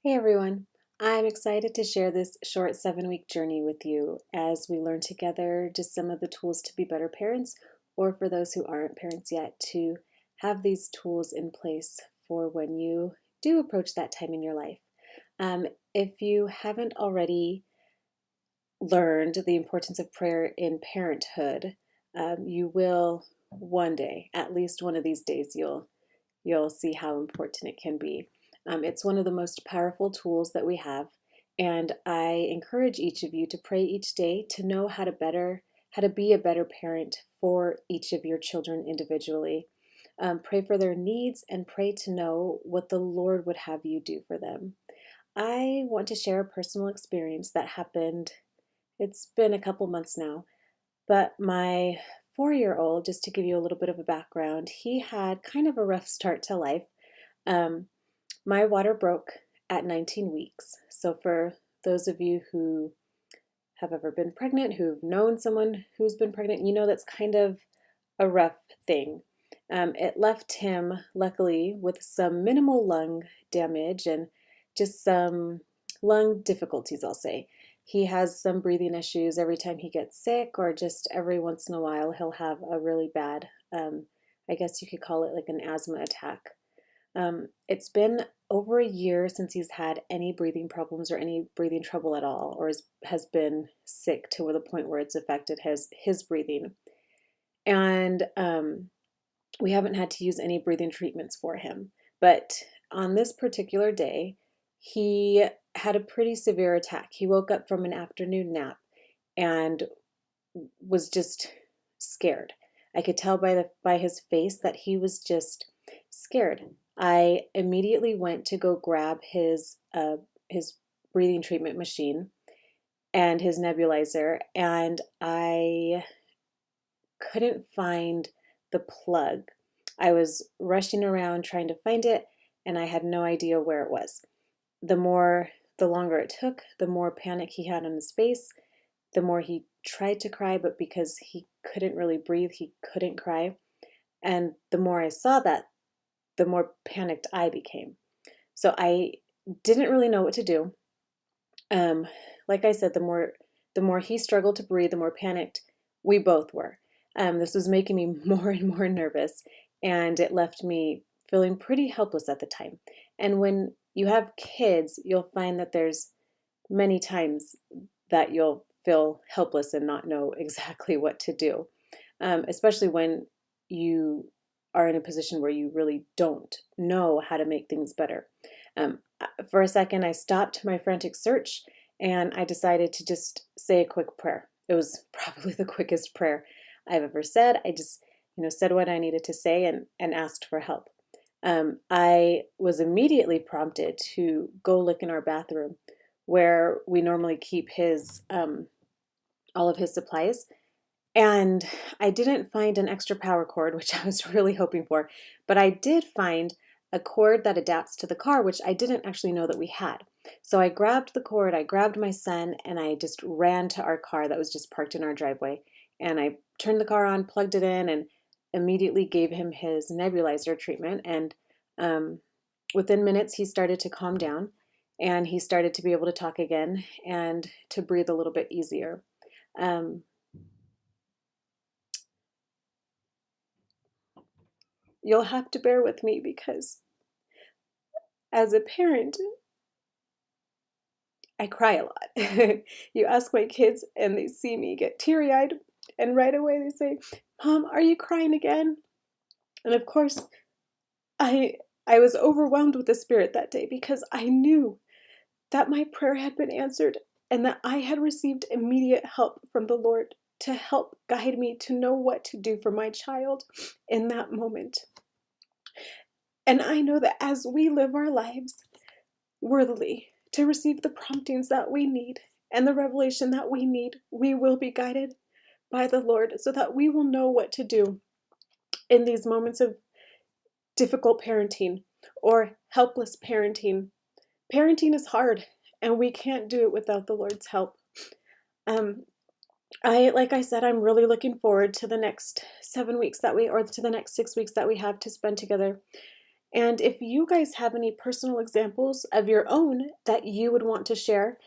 Hey everyone, I'm excited to share this short 7 week journey with you as we learn together just some of the tools to be better parents, or for those who aren't parents yet, to have these tools in place for when you do approach that time in your life. If you haven't already learned the importance of prayer in parenthood, you will one day, at least one of these days, you'll see how important it can be. It's one of the most powerful tools that we have, and I encourage each of you to pray each day to know how to be a better parent for each of your children individually. Pray for their needs and pray to know what the Lord would have you do for them. I want to share a personal experience that happened. It's been a couple months now, but my 4-year-old, just to give you a little bit of a background, he had kind of a rough start to life. Um, my water broke at 19 weeks. So, for those of you who have ever been pregnant, who've known someone who's been pregnant, you know that's kind of a rough thing. It left him, luckily, with some minimal lung damage and just some lung difficulties, I'll say. He has some breathing issues every time he gets sick, or just every once in a while, he'll have a really bad, I guess you could call it like an asthma attack. It's been over a year since he's had any breathing problems or any breathing trouble at all, or has been sick to the point where it's affected his breathing. And we haven't had to use any breathing treatments for him. But on this particular day, he had a pretty severe attack. He woke up from an afternoon nap and was just scared. I could tell by his face that he was just scared. I immediately went to go grab his breathing treatment machine and his nebulizer, and I couldn't find the plug. I was rushing around trying to find it, and I had no idea where it was. The longer it took, the more panic he had on his face, the more he tried to cry, but because he couldn't really breathe, he couldn't cry. And the more I saw that, the more panicked I became. So I didn't really know what to do. Um, like I said, the more he struggled to breathe, the more panicked we both were. This was making me more and more nervous, and it left me feeling pretty helpless at the time. And when you have kids, you'll find that there's many times that you'll feel helpless and not know exactly what to do, especially when you are in a position where you really don't know how to make things better. For a second, I stopped my frantic search and I decided to just say a quick prayer. It was probably the quickest prayer I've ever said. I just, said what I needed to say and asked for help. I was immediately prompted to go look in our bathroom where we normally keep his all of his supplies. And I didn't find an extra power cord, which I was really hoping for, but I did find a cord that adapts to the car, which I didn't actually know that we had. So I grabbed the cord, I grabbed my son, and I just ran to our car that was just parked in our driveway. And I turned the car on, plugged it in, and immediately gave him his nebulizer treatment. And within minutes, he started to calm down and he started to be able to talk again and to breathe a little bit easier. Um, you'll have to bear with me because as a parent, I cry a lot. You ask my kids and they see me get teary eyed, and right away they say, "Mom, are you crying again?" And of course, I, I was overwhelmed with the Spirit that day because I knew that my prayer had been answered and that I had received immediate help from the Lord to help guide me to know what to do for my child in that moment. And I know that as we live our lives worthily to receive the promptings that we need and the revelation that we need, we will be guided by the Lord so that we will know what to do in these moments of difficult parenting or helpless parenting. Parenting is hard and we can't do it without the Lord's help. Um, like I said, I'm really looking forward to the next 7 weeks or to the next 6 weeks that we have to spend together. And if you guys have any personal examples of your own that you would want to share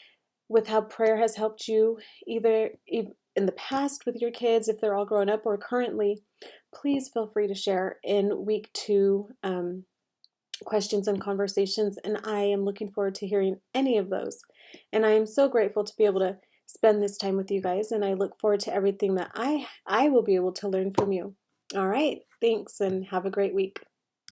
with how prayer has helped you, either in the past with your kids, if they're all grown up, or currently, please feel free to share in week 2 questions and conversations. And I am looking forward to hearing any of those. And I am so grateful to be able to spend this time with you guys. And I look forward to everything that I will be able to learn from you. All right. Thanks and have a great week.